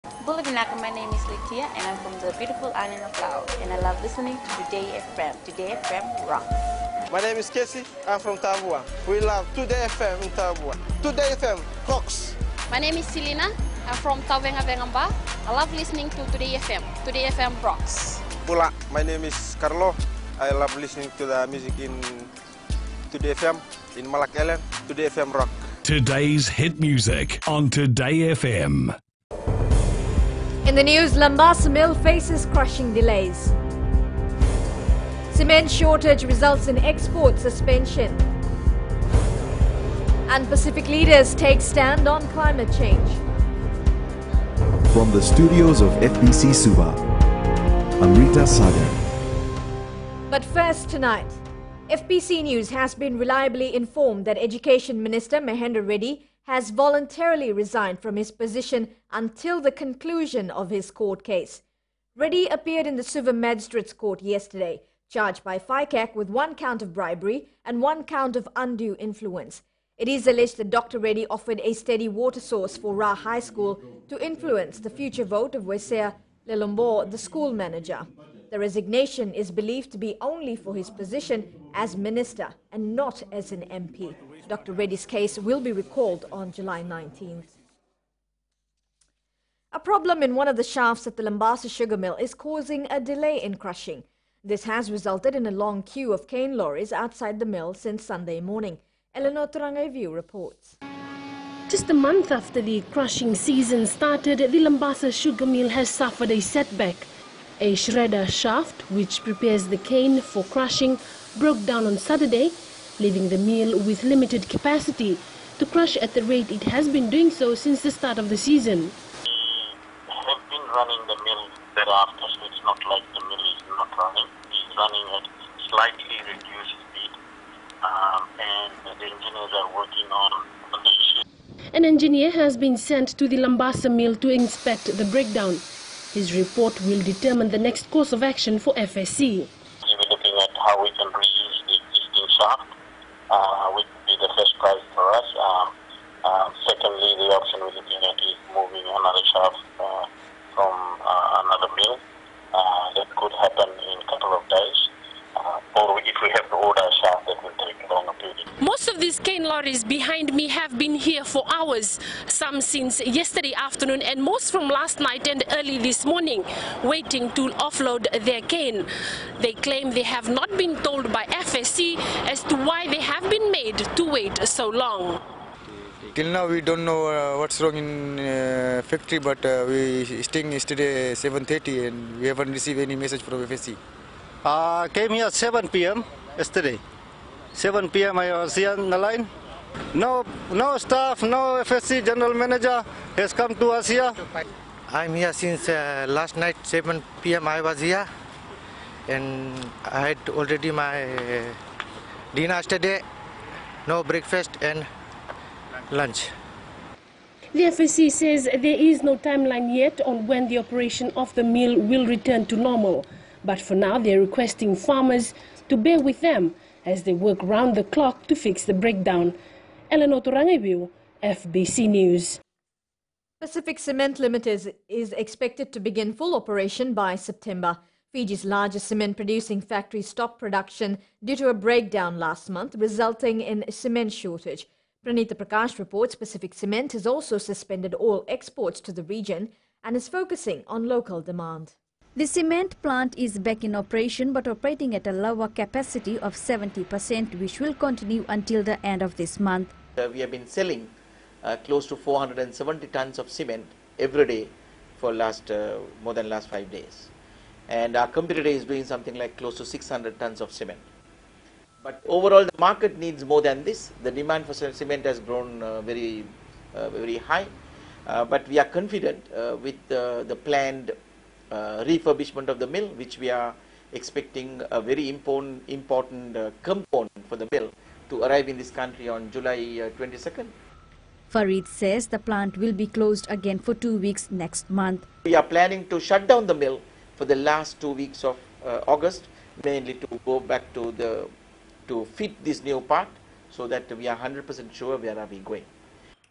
Bulavinaka, my name is Litia and I'm from the beautiful island of Laos and I love listening to Today FM. Today FM rocks. My name is Casey, I'm from Tabua. We love Today FM in Tabua. Today FM rocks. My name is Selina, I'm from Tavenga Vengamba. I love listening to Today FM. Today FM rocks. Pula, my name is Carlo. I love listening to the music in Today FM, in Malak Island. Today FM rock. Today's hit music on Today FM. In the news, Lambasa Mill faces crushing delays. Cement shortage results in export suspension. And Pacific leaders take stand on climate change. From the studios of FBC Suba, Amrita Sagar. But first tonight, FBC News has been reliably informed that Education Minister Mahendra Reddy has voluntarily resigned from his position until the conclusion of his court case. Reddy appeared in the Suva Magistrates Court yesterday, charged by FICAC with 1 count of bribery and 1 count of undue influence. It is alleged that Dr. Reddy offered a steady water source for Ra High School to influence the future vote of Wesea Lelombo, the school manager. The resignation is believed to be only for his position as minister and not as an MP. Dr. Reddy's case will be recalled on July 19th. A problem in one of the shafts at the Lambasa sugar mill is causing a delay in crushing. This has resulted in a long queue of cane lorries outside the mill since Sunday morning. Eleanor Turangaivu reports. Just a month after the crushing season started, the Lambasa sugar mill has suffered a setback. A shredder shaft, which prepares the cane for crushing, broke down on Saturday, leaving the mill with limited capacity to crush at the rate it has been doing so since the start of the season. We have been running the mill thereafter, so it's not like the mill is not running. It's running at slightly reduced speed, and the engineers are working on the issue. An engineer has been sent to the Lambasa mill to inspect the breakdown. His report will determine the next course of action for FSC. We're looking at how we can reuse the existing shaft, which would be the first prize for us. Secondly, the option we're looking at is moving another shaft from another mill. That could happen in a couple of days. Or if we have to order a shaft, that will take a longer period. Most of these cane lorries behind me have been here for hours, some since yesterday afternoon and most from last night and early this morning, waiting to offload their cane. They claim they have not been told by FSC as to why they have been made to wait so long. Till now we don't know what's wrong in factory, but we staying yesterday 7:30 and we haven't received any message from FSC. Came here 7 p.m. yesterday. 7 p.m. I was here on the line. No staff, no FSC general manager has come to us here. I'm here since last night 7 p.m. I was here and I had already my dinner yesterday, no breakfast and lunch. The FSC says there is no timeline yet on when the operation of the mill will return to normal. But for now, they're requesting farmers to bear with them as they work round the clock to fix the breakdown. Eleanor Turangaivu, FBC News. Pacific Cement Limited is expected to begin full operation by September. Fiji's largest cement producing factory stopped production due to a breakdown last month, resulting in a cement shortage. Pranita Prakash reports Pacific Cement has also suspended all exports to the region and is focusing on local demand. The cement plant is back in operation but operating at a lower capacity of 70%, which will continue until the end of this month. We have been selling close to 470 tons of cement every day for more than last 5 days. And our competitor is doing something like close to 600 tons of cement. But overall the market needs more than this. The demand for cement has grown very high. But we are confident with the planned refurbishment of the mill, which we are expecting a very important component for the mill to arrive in this country on July 22nd. Farid says the plant will be closed again for 2 weeks next month. We are planning to shut down the mill for the last 2 weeks of August, mainly to go back to fit this new part so that we are 100% sure where are we going.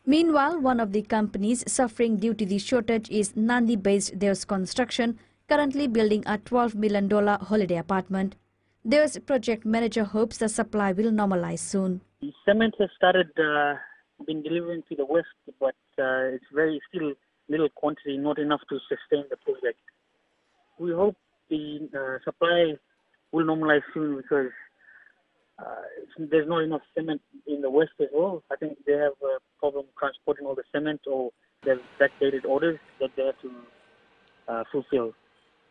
Meanwhile, one of the companies suffering due to the shortage is Nandi-based Deos Construction, currently building a $12 million holiday apartment. Deos project manager hopes the supply will normalize soon. The cement has started been delivering to the west, but it's still little quantity, not enough to sustain the project. We hope the supply will normalize soon because there's not enough cement in the west as well. I think they have a problem transporting all the cement, or they've backdated orders that they have to fulfill.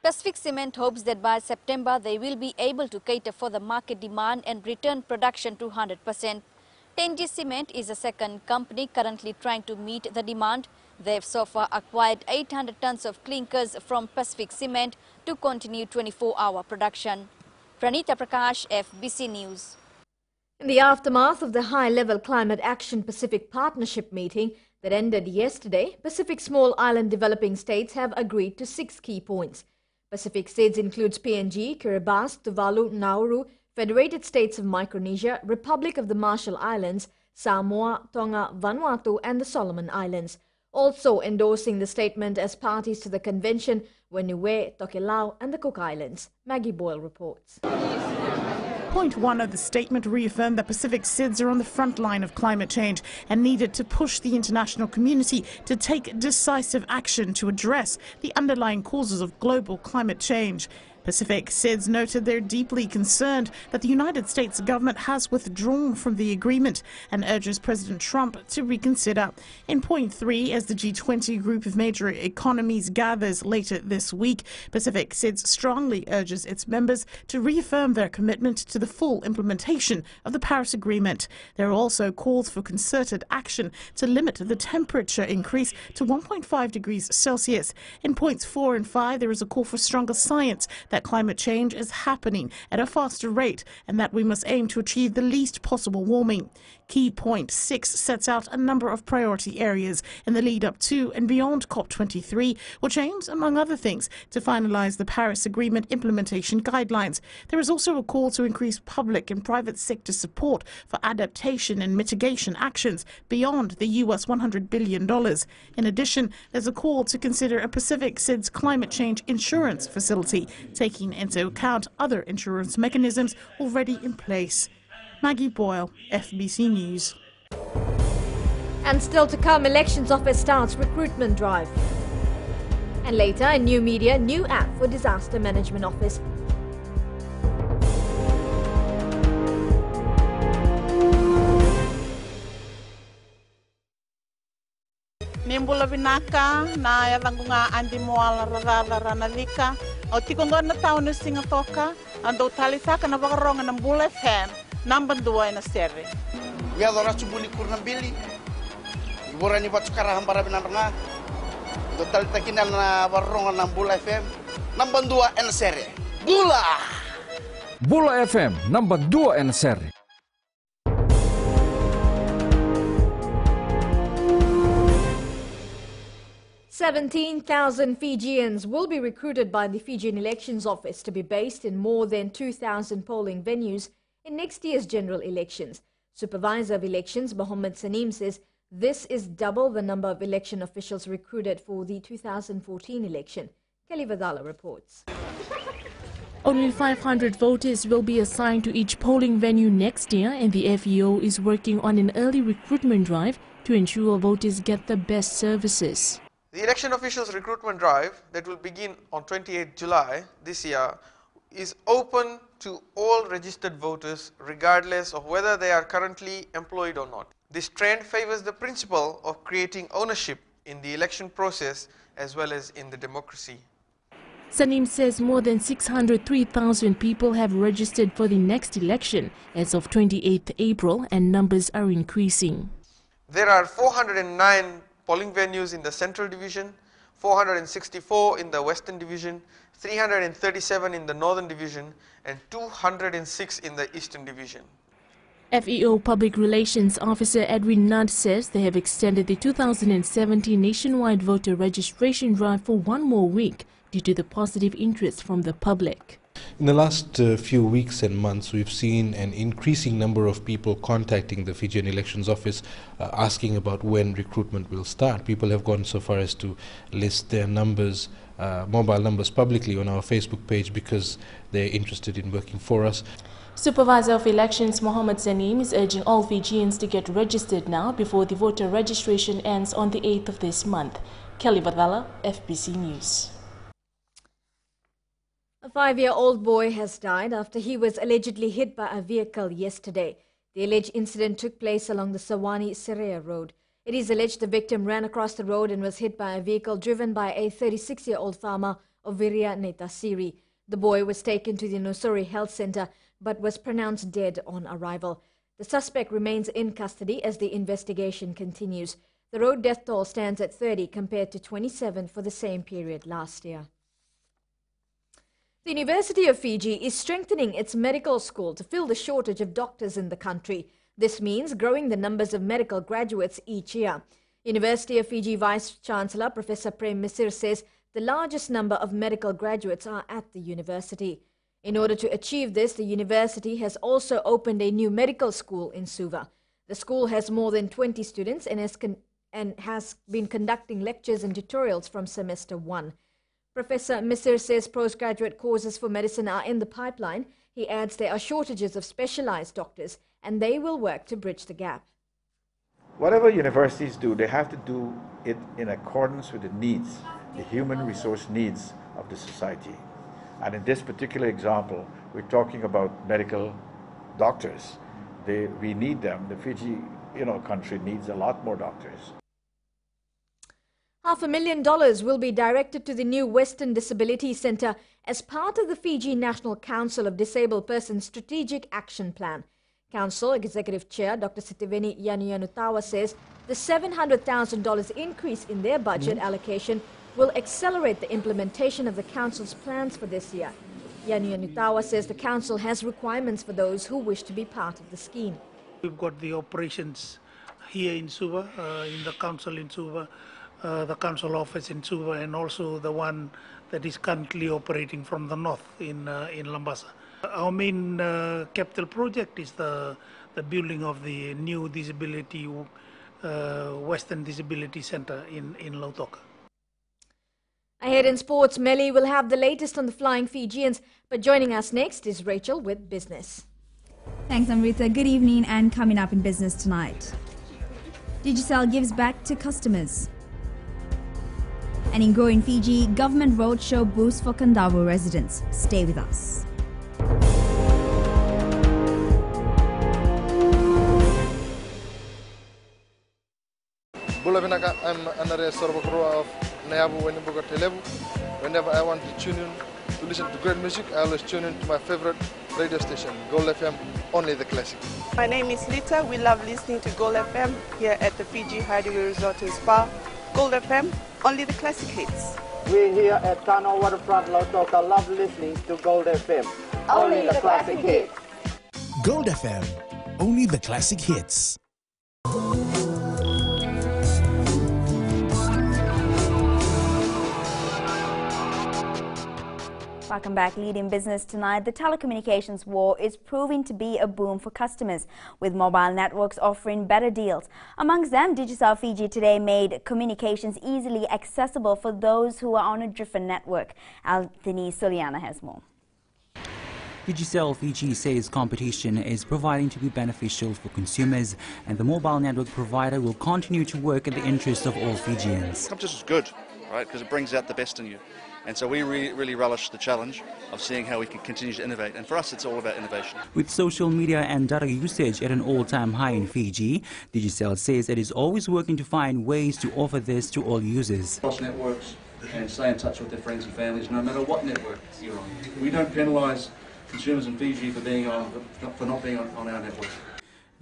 Pacific Cement hopes that by September they will be able to cater for the market demand and return production to 100%. Tenji Cement is a second company currently trying to meet the demand. They've so far acquired 800 tons of clinkers from Pacific Cement to continue 24-hour production. Pranita Prakash, FBC News. In the aftermath of the high-level Climate Action Pacific Partnership meeting that ended yesterday, Pacific Small Island Developing States have agreed to 6 key points. Pacific states includes PNG, Kiribati, Tuvalu, Nauru, Federated States of Micronesia, Republic of the Marshall Islands, Samoa, Tonga, Vanuatu and the Solomon Islands. Also endorsing the statement as parties to the convention were Niue, Tokelau and the Cook Islands. Maggie Boyle reports. Point 1 of the statement reaffirmed that Pacific SIDS are on the front line of climate change and needed to push the international community to take decisive action to address the underlying causes of global climate change. Pacific SIDS noted they're deeply concerned that the United States government has withdrawn from the agreement and urges President Trump to reconsider. In point 3, as the G20 group of major economies gathers later this week, Pacific SIDS strongly urges its members to reaffirm their commitment to the full implementation of the Paris Agreement. There are also calls for concerted action to limit the temperature increase to 1.5 degrees Celsius. In points 4 and 5, there is a call for stronger science that climate change is happening at a faster rate and that we must aim to achieve the least possible warming. Key point 6 sets out a number of priority areas in the lead up to and beyond COP23, which aims, among other things, to finalize the Paris Agreement implementation guidelines. There is also a call to increase public and private sector support for adaptation and mitigation actions beyond the US $100 billion. In addition, there's a call to consider a Pacific SIDS climate change insurance facility, taking into account other insurance mechanisms already in place. Maggie Boyle, FBC News. And still to come, Elections Office starts recruitment drive. And later, in new media, new app for Disaster Management Office. Nimbula binaka na yalangunga andi moala ranalika o tikonga na tao na singatoka ando talitaka na bakaronga ng Bula FM number 2 na seri. Ya dora subuli kurnambili. Iborani batukara hambara binaranga. Do talitakinal na bakaronga ng Bula FM number 2 na seri. Bula! Bula FM number 2 na seri. 17,000 Fijians will be recruited by the Fijian Elections Office to be based in more than 2,000 polling venues in next year's general elections. Supervisor of Elections Mohammed Saneem says this is double the number of election officials recruited for the 2014 election. Kelly Vadala reports. Only 500 voters will be assigned to each polling venue next year, and the FEO is working on an early recruitment drive to ensure voters get the best services. The election officials recruitment drive that will begin on 28 July this year is open to all registered voters regardless of whether they are currently employed or not. This trend favors the principle of creating ownership in the election process as well as in the democracy. Saneem says more than 603,000 people have registered for the next election as of 28th April and numbers are increasing. There are 409 polling venues in the Central Division, 464 in the Western Division, 337 in the Northern Division and 206 in the Eastern Division. FEO Public Relations Officer Edwin Nudd says they have extended the 2017 nationwide voter registration drive for one more week due to the positive interest from the public. In the last few weeks and months, we've seen an increasing number of people contacting the Fijian Elections Office asking about when recruitment will start. People have gone so far as to list their numbers, mobile numbers publicly on our Facebook page because they're interested in working for us. Supervisor of Elections Mohammed Zanim is urging all Fijians to get registered now before the voter registration ends on the 8th of this month. Kelly Badala, FBC News. A 5-year-old boy has died after he was allegedly hit by a vehicle yesterday. The alleged incident took place along the Sawani Serea Road. It is alleged the victim ran across the road and was hit by a vehicle driven by a 36-year-old farmer of Viria Netasiri. The boy was taken to the Nosuri Health Center but was pronounced dead on arrival. The suspect remains in custody as the investigation continues. The road death toll stands at 30 compared to 27 for the same period last year. The University of Fiji is strengthening its medical school to fill the shortage of doctors in the country. This means growing the numbers of medical graduates each year. University of Fiji Vice-Chancellor Professor Prem Misir says the largest number of medical graduates are at the university. In order to achieve this, the university has also opened a new medical school in Suva. The school has more than 20 students and has been conducting lectures and tutorials from semester 1. Professor Misir says postgraduate courses for medicine are in the pipeline. He adds there are shortages of specialized doctors and they will work to bridge the gap. Whatever universities do, they have to do it in accordance with the needs, the human resource needs of the society. And in this particular example, we're talking about medical doctors. We need them. The Fiji, country needs a lot more doctors. $500,000 will be directed to the new Western Disability Centre as part of the Fiji National Council of Disabled Persons Strategic Action Plan. Council Executive Chair Dr. Sitiveni Yanuyanu says the $700,000 increase in their budget allocation will accelerate the implementation of the Council's plans for this year. Yanuyanu says the Council has requirements for those who wish to be part of the scheme. We've got the operations here in Suva, in the Council in Suva, the Council office in Suva, and also the one that is currently operating from the north in Lambasa. Our main capital project is the building of the new disability Western Disability Centre in Lautoka. Ahead in sports, Melly will have the latest on the Flying Fijians, but joining us next is Rachel with business. Thanks, Amrita. Good evening, and coming up in business tonight, Digicel gives back to customers. And in growing Fiji, government roadshow boost for Kandavo residents. Stay with us. I'm Anare Sorbakura of Nayabu Wenimbuga Telebu. Whenever I want to tune in to listen to great music, I always tune in to my favorite radio station, Gold FM, only the classic. My name is Lita. We love listening to Gold FM here at the Fiji Hideaway Resort and Spa. Gold FM, only the classic hits. We here at Kano Waterfront Lautoka love listening to Gold FM, only the classic hits. Gold FM, only the classic hits. Welcome back. Leading business tonight, the telecommunications war is proving to be a boom for customers, with mobile networks offering better deals. Amongst them, Digicel Fiji today made communications easily accessible for those who are on a different network. Anthony Soliana has more. Digicel Fiji says competition is proving to be beneficial for consumers, and the mobile network provider will continue to work in the interest of all Fijians. Competition is good, right, because it brings out the best in you. And so we really relish the challenge of seeing how we can continue to innovate. And for us, it's all about innovation. With social media and data usage at an all-time high in Fiji, Digicel says it is always working to find ways to offer this to all users. Cross networks and stay in touch with their friends and families, no matter what network you're on. We don't penalise consumers in Fiji for not being on our network.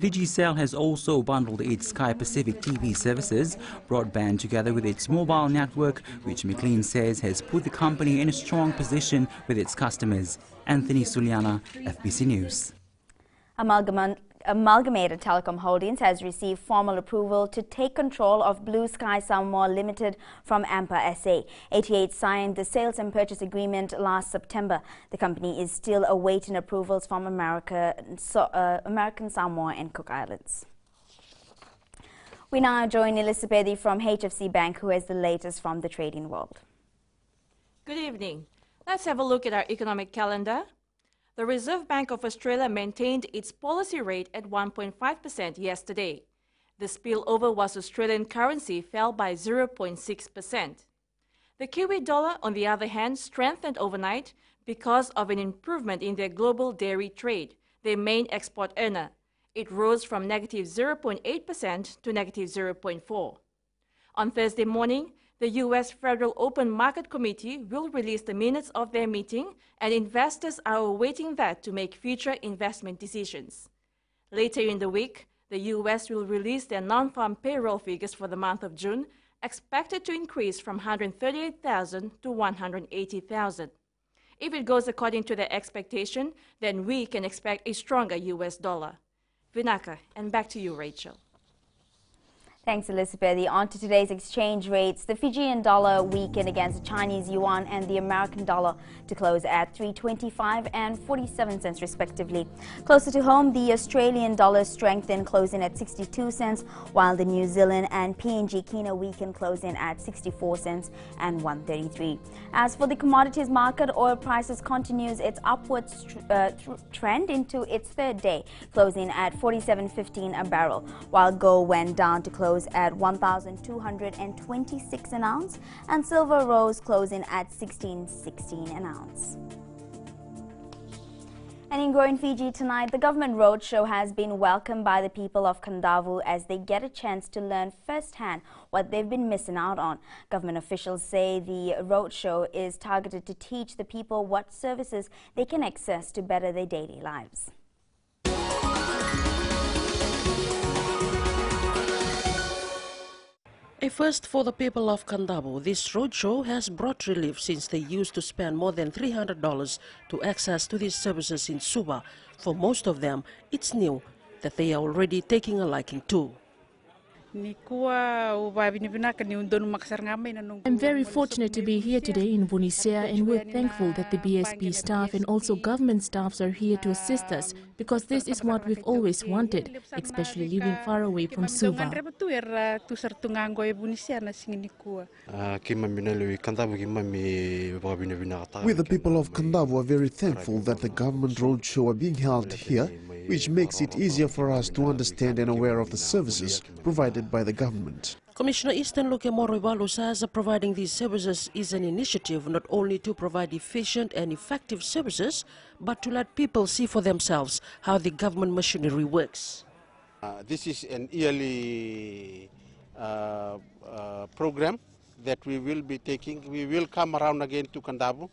Digicel has also bundled its Sky Pacific TV services broadband together with its mobile network, which McLean says has put the company in a strong position with its customers. Anthony Suliana, FBC News. Amalgamated Telecom Holdings has received formal approval to take control of Blue Sky Samoa Limited from AMPA SA. 88 signed the sales and purchase agreement last September. The company is still awaiting approvals from American Samoa and Cook Islands. We now join Elizabeth from HFC Bank, who has the latest from the trading world. Good evening. Let's have a look at our economic calendar. The Reserve Bank of Australia maintained its policy rate at 1.5% yesterday. The spillover was Australian currency fell by 0.6%. The Kiwi dollar, on the other hand, strengthened overnight because of an improvement in their global dairy trade, their main export earner. It rose from negative 0.8% to negative 0.4%. On Thursday morning, the U.S. Federal Open Market Committee will release the minutes of their meeting, and investors are awaiting that to make future investment decisions. Later in the week, the U.S. will release their non-farm payroll figures for the month of June, expected to increase from 138,000 to 180,000. If it goes according to their expectation, then we can expect a stronger U.S. dollar. Vinaka, and back to you, Rachel. Thanks, Elizabeth. On to today's exchange rates. The Fijian dollar weakened against the Chinese yuan and the American dollar to close at 3.25 and 47 cents respectively. Closer to home, the Australian dollar strengthened, closing at 62 cents, while the New Zealand and PNG kina weakened, closing at 64 cents and 133. As for the commodities market, oil prices continues its upward trend into its third day, closing at 47.15 a barrel, while gold went down to close at 1,226 an ounce, and silver rose, closing at 16.16 an ounce. And in Growing Fiji tonight, the government roadshow has been welcomed by the people of Kandavu as they get a chance to learn firsthand what they've been missing out on. Government officials say the roadshow is targeted to teach the people what services they can access to better their daily lives. A first for the people of Kandavu, this roadshow has brought relief since they used to spend more than $300 to access to these services in Suva. For most of them, it's new that they are already taking a liking to. I'm very fortunate to be here today in Vunisea, and we're thankful that the BSP staff and also government staffs are here to assist us, because this is what we've always wanted, especially living far away from Suva. With the people of Kandavu are very thankful that the government roadshow are being held here, which makes it easier for us to understand and aware of the services provided by the government. Commissioner Eastern Luke Morivalu says providing these services is an initiative not only to provide efficient and effective services, but to let people see for themselves how the government machinery works. This is an yearly program that we will be taking. We will come around again to Kandavu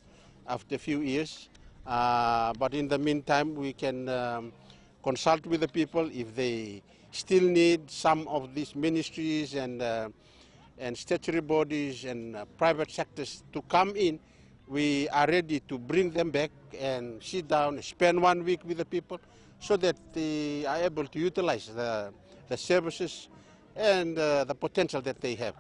after a few years, but in the meantime we can consult with the people if they still need some of these ministries and statutory bodies and private sectors to come in. We are ready to bring them back and sit down, spend 1 week with the people so that they are able to utilize the services and the potential that they have.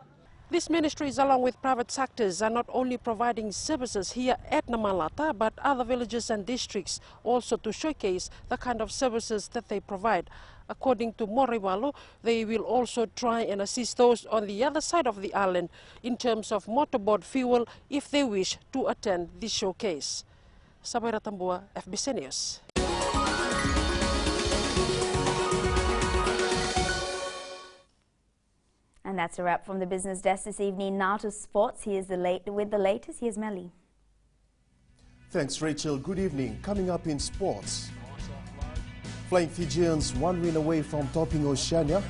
These ministries, along with private sectors, are not only providing services here at Namalata, but other villages and districts also to showcase the kind of services that they provide. According to Morivalu, they will also try and assist those on the other side of the island in terms of motorboat fuel if they wish to attend this showcase. Sabaira Tambua, FBC News. And that's a wrap from the business desk this evening. Now to sports. Here's with the latest. Here's Melly. Thanks, Rachel. Good evening. Coming up in sports, Flying Fijians 1 win away from topping Oceania.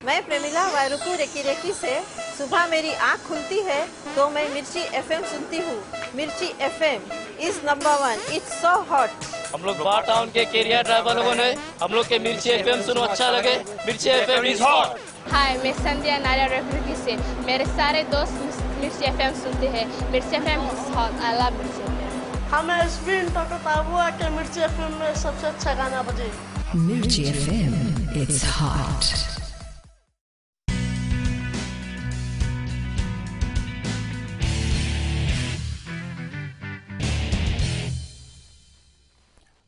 मैं Premila वायरुकू recce recce से सुबह मेरी आँख खुलती है तो मैं मिर्ची एफएम सुनती हूँ। मिर्ची FM is number 1। It's so hot. हम लोग बार टाउन के कैरियर ड्राइवर लोगों ने हम लोग के मिर्ची एफएम सुनो अच्छा लगे। मिर्ची एफएम इज हॉट। हाय मैं संध्या नारिया रेफ्रिकी से मेरे सारे दोस्त मिर्ची एफएम सुनते हैं मिर्ची एफएम हॉट आई लव मिर्ची एफएम हमें स्पिन टकटाबुआ के मिर्ची एफएम में सबसे अच्छा गाना बजे मिर्ची FM it's hot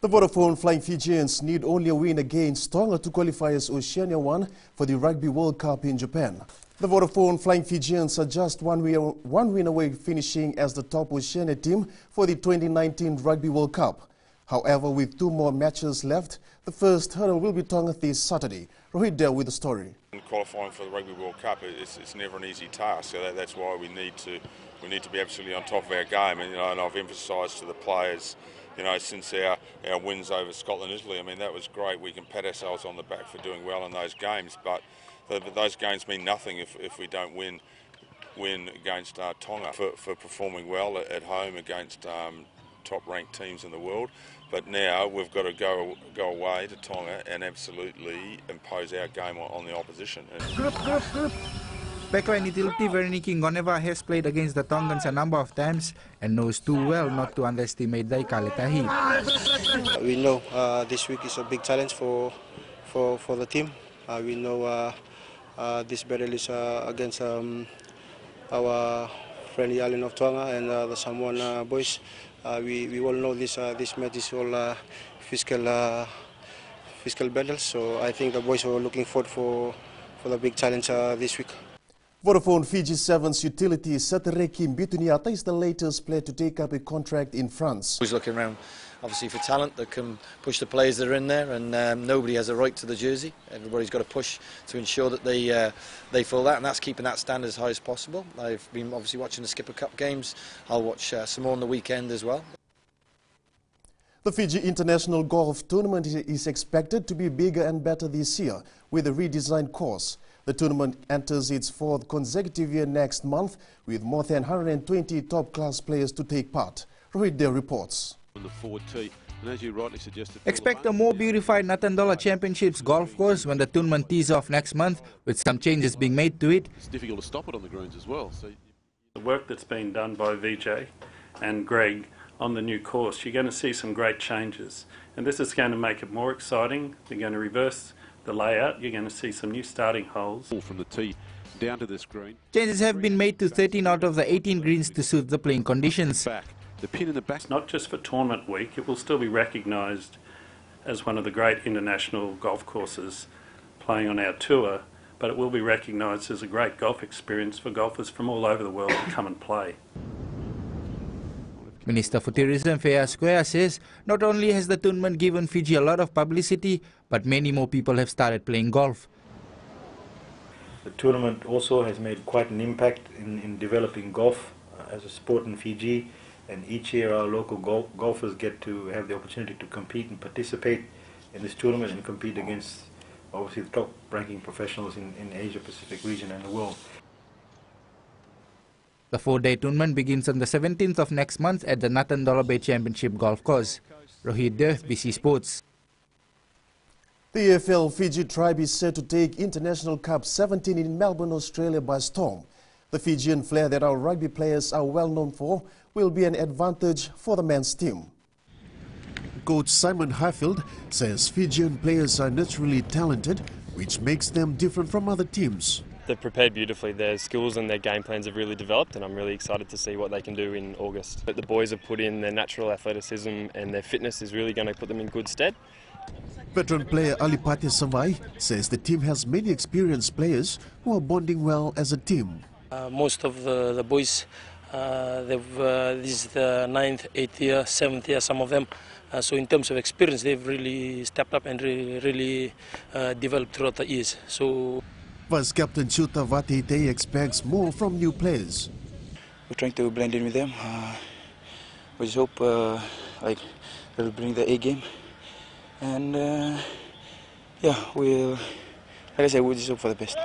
The Vodafone Flying Fijians need only a win against Tonga to qualify as Oceania 1 for the Rugby World Cup in Japan. The Vodafone Flying Fijians are just one win away finishing as the top Oceania team for the 2019 Rugby World Cup. However, with 2 more matches left, the first hurdle will be Tonga this Saturday. Rohit Dale with the story. Qualifying for the Rugby World Cup, it's never an easy task, so that's why we need to be absolutely on top of our game. And, and I've emphasised to the players, since our wins over Scotland and Italy, I mean, that was great. We can pat ourselves on the back for doing well in those games, but those games mean nothing if we don't win against Tonga for performing well at home against top-ranked teams in the world. But now we've got to go away to Tonga and absolutely impose our game on the opposition. Backline utility Vereniki Ngoneva has played against the Tongans a number of times and knows too well not to underestimate Daikale. We know this week is a big challenge for the team. We know this battle is against our friendly island of Tonga and the Samoan boys. We all know this match is all physical battles. So I think the boys are looking forward for the big challenge this week. Vodafone Fiji 7's utility Satereki Mbituniata is the latest player to take up a contract in France. Always looking around, obviously, for talent that can push the players that are in there, and nobody has a right to the jersey. Everybody's got to push to ensure that they fill that, and that's keeping that standard as high as possible. I've been obviously watching the Skipper Cup games. I'll watch some more on the weekend as well. The Fiji International Golf Tournament is expected to be bigger and better this year with a redesigned course. The tournament enters its 4th consecutive year next month with more than 120 top-class players to take part. Rohit Dale reports. On the forward tee, and as you rightly suggested, expect a more beautified Natandola Championships golf course when the tournament tees off next month, with some changes being made to it. It's difficult to stop it on the greens as well. So the work that's been done by Vijay and Greg on the new course, you're going to see some great changes, and this is going to make it more exciting. They're going to reverse the layout. You're going to see some new starting holes. From the tee down to this green. Changes have been made to 13 out of the 18 greens to suit the playing conditions. The pin in the back. It's not just for tournament week, it will still be recognised as one of the great international golf courses playing on our tour, but it will be recognised as a great golf experience for golfers from all over the world to come and play. Minister for Tourism Fea Square says not only has the tournament given Fiji a lot of publicity, but many more people have started playing golf. The tournament also has made quite an impact in developing golf as a sport in Fiji, and each year our local golfers get to have the opportunity to compete and participate in this tournament and compete against obviously the top ranking professionals in Asia Pacific region and the world. The 4-day tournament begins on the 17th of next month at the Natandola Bay Championship Golf Course. Rohit Deo, BC Sports. The AFL Fiji tribe is set to take International Cup 17 in Melbourne, Australia by storm. The Fijian flair that our rugby players are well known for will be an advantage for the men's team. Coach Simon Highfield says Fijian players are naturally talented, which makes them different from other teams. They've prepared beautifully. Their skills and their game plans have really developed, and I'm really excited to see what they can do in August. But the boys have put in their natural athleticism, and their fitness is really going to put them in good stead. Veteran player Alipati Savai says the team has many experienced players who are bonding well as a team. Most of the boys, this is the 9th, 8th year, 7th year, some of them. So in terms of experience, they've really stepped up and really developed throughout the years. So Vice Captain Chuta Vatite expects more from new players. We're trying to blend in with them. We just hope they'll bring the A game. And yeah, like I said, we'll just hope for the best.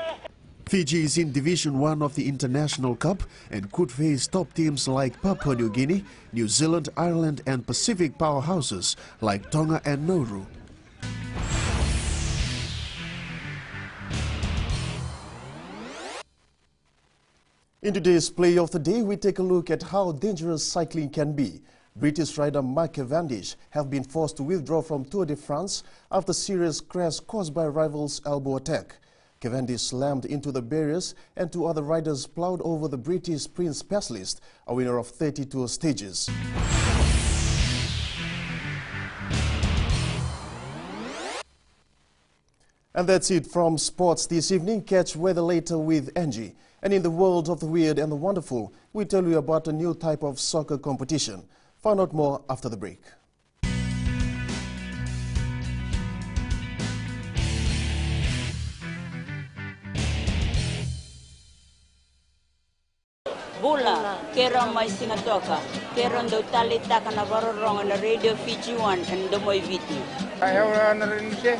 Fiji is in Division 1 of the International Cup and could face top teams like Papua New Guinea, New Zealand, Ireland and Pacific powerhouses like Tonga and Nauru. In today's play of the day, we take a look at how dangerous cycling can be. British rider Mark Cavendish have been forced to withdraw from Tour de France after serious crash caused by rivals' elbow attack. Cavendish slammed into the barriers and two other riders plowed over the British sprint specialist, a winner of 30 Tour stages. And that's it from sports this evening. Catch weather later with Angie. And in the world of the weird and the wonderful, we tell you about a new type of soccer competition. Find out more after the break. Bula, keron mai singatoka, keron do talita kana varorong na Radio Fiji 1 and domoy viti. Ayaw na rin siya.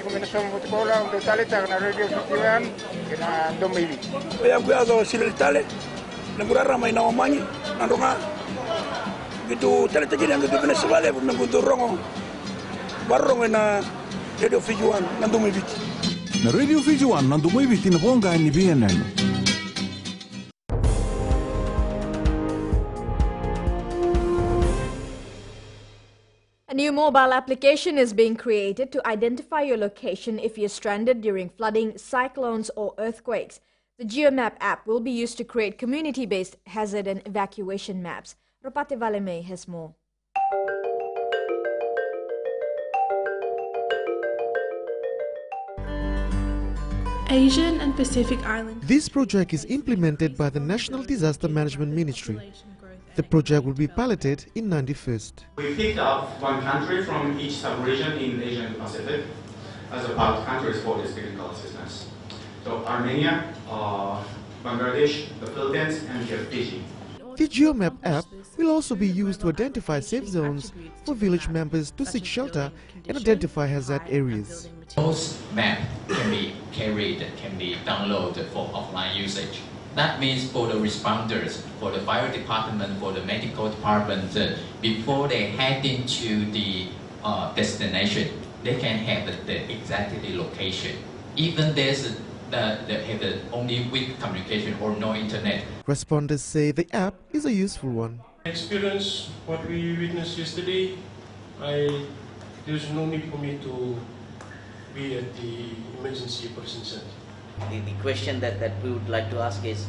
Kombinasyon mo bola do talita kana Radio Fiji 1 kana domoy viti. Kaya kuyazo sila tale, nagurara may nawamanyi, nandunga. Gitu talita gini ang gitu Venezuela, nagundo rongo, barong na Radio Fiji 1 na domoy viti. Na Radio Fiji 1 na domoy viti na bonga ni BNN. A new mobile application is being created to identify your location if you're stranded during flooding, cyclones or earthquakes. The GeoMap app will be used to create community-based hazard and evacuation maps. Ropate Valeme has more. Asian and Pacific Islands. This project is implemented by the National Disaster Management Ministry. The project will be piloted in 91st. We picked up one country from each sub-region in Asia and Pacific as a pilot countries for this technical assistance. So Armenia, Bangladesh, the Philippines, and Fiji. The GeoMap app will also be used to identify safe zones for village members to seek shelter and identify hazard areas. Those maps can be carried, can be downloaded for offline usage. That means for the responders, for the fire department, for the medical department, before they head into the destination, they can have the exact location. Even they have only weak communication or no internet. Responders say the app is a useful one. Experience what we witnessed yesterday, there's no need for me to be at the emergency person center. The question that we would like to ask is,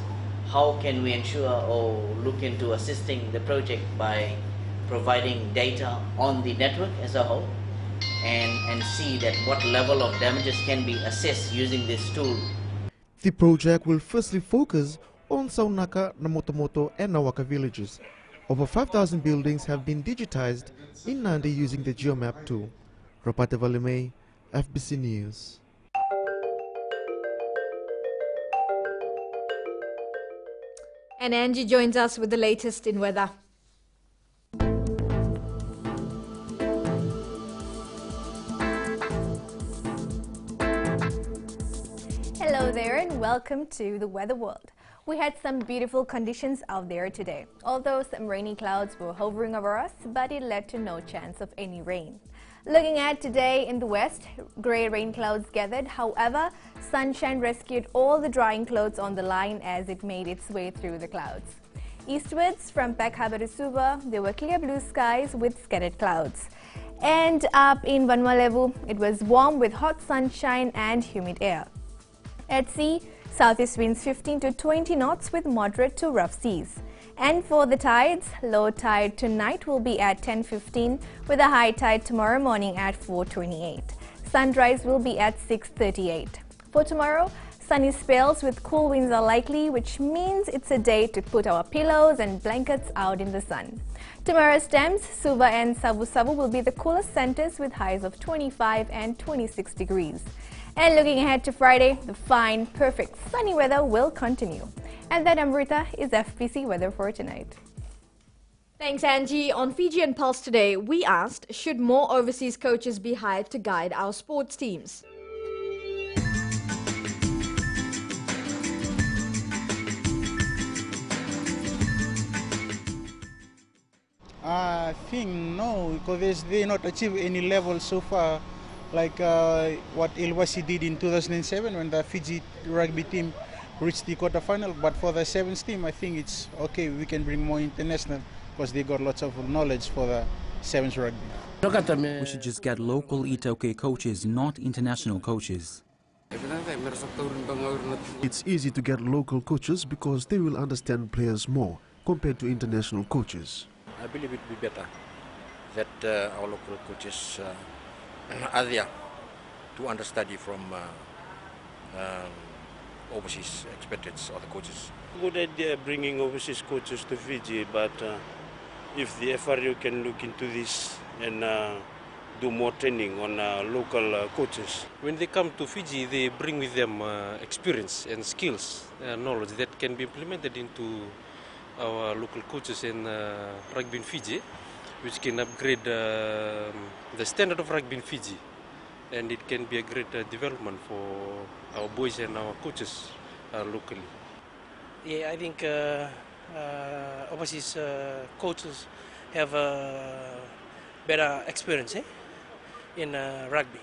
how can we ensure or look into assisting the project by providing data on the network as a whole and see that what level of damages can be assessed using this tool. The project will firstly focus on Saunaka, Namotomoto and Nawaka villages. Over 5,000 buildings have been digitized in Nandi using the GeoMap tool. Ropate Valeme, FBC News. And Angie joins us with the latest in weather. Hello there and welcome to the Weather World. We had some beautiful conditions out there today, although some rainy clouds were hovering over us, but it led to no chance of any rain. Looking at today in the west, grey rain clouds gathered. However, sunshine rescued all the drying clothes on the line as it made its way through the clouds. Eastwards from Peck Harbour to Suva, there were clear blue skies with scattered clouds. And up in Vanuatu, it was warm with hot sunshine and humid air. At sea, southeast winds 15 to 20 knots with moderate to rough seas. And for the tides, low tide tonight will be at 10:15 with a high tide tomorrow morning at 4:28. Sunrise will be at 6:38. For tomorrow, sunny spells with cool winds are likely, which means it's a day to put our pillows and blankets out in the sun. Tomorrow's temps, Suva and Savu will be the coolest centers with highs of 25 and 26 degrees. And looking ahead to Friday, the fine, perfect, sunny weather will continue. And that, Amrita, is FPC weather for tonight. Thanks, Angie. On Fijian Pulse today, we asked, should more overseas coaches be hired to guide our sports teams? I think no, because they not achieved any level so far, like what Ilwasi did in 2007 when the Fiji rugby team reach the quarterfinal. But for the sevens team, I think it's okay. We can bring more international because they got lots of knowledge for the sevens rugby. We should just get local Itoke coaches, not international coaches. It's easy to get local coaches because they will understand players more compared to international coaches. I believe it would be better that our local coaches are there to understudy from overseas expatriates or the coaches. Good idea bringing overseas coaches to Fiji, but if the FRU can look into this and do more training on local coaches. When they come to Fiji, they bring with them experience and skills, knowledge that can be implemented into our local coaches in rugby in Fiji, which can upgrade the standard of rugby in Fiji. And it can be a great development for our boys and our coaches locally. Yeah, I think overseas coaches have better experience in rugby.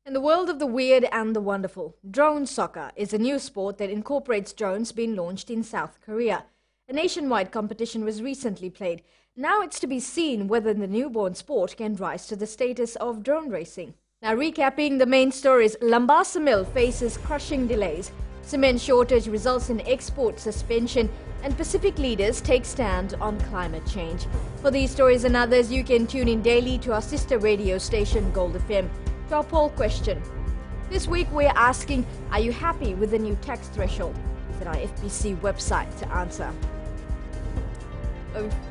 In the world of the weird and the wonderful, drone soccer is a new sport that incorporates drones being launched in South Korea. A nationwide competition was recently played. Now it's to be seen whether the newborn sport can rise to the status of drone racing. Now recapping the main stories, Lambasa Mill faces crushing delays. Cement shortage results in export suspension, and Pacific leaders take stand on climate change. For these stories and others, you can tune in daily to our sister radio station Gold FM. To our poll question. This week we're asking, are you happy with the new tax threshold? Visit our FBC website to answer.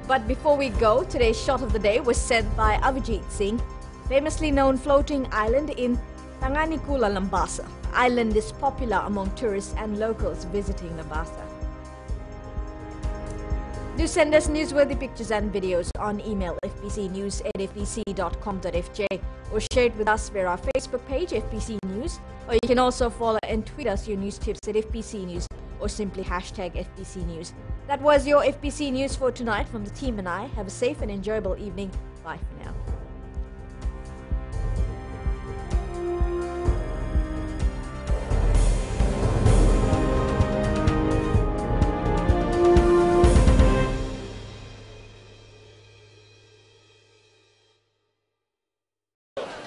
But before we go, today's shot of the day was sent by Avijit Singh, famously known floating island in Tanganikula, Lambasa. The island is popular among tourists and locals visiting Lambasa. Do send us newsworthy pictures and videos on email fbcnews@fbc.com.fj or share it with us via our Facebook page FBC News, or you can also follow and tweet us your news tips at FBC News or simply hashtag FBC News. That was your FBC News for tonight from the team and I. Have a safe and enjoyable evening. Bye for now.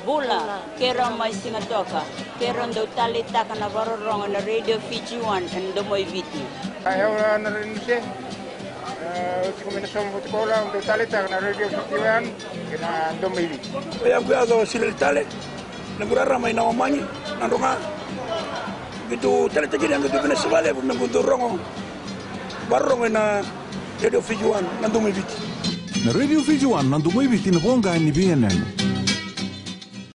Bula, kera mai singatoka, kera ndo talita kana varorong na radio Fiji 1 and domoy viti. Ayaw na rin siya. Kung minasong mo sekolah untuk talita kana radio Fiji 1 kena domoy viti. Kaya kuya sila tale, nagurara may nawamanyi, nandunga. Gitu talita jadi ang gitu Venezuela, nagudurong barong na radio Fiji 1 na domoy viti. Na radio Fiji 1 na domoy viti na bonga ni BNN.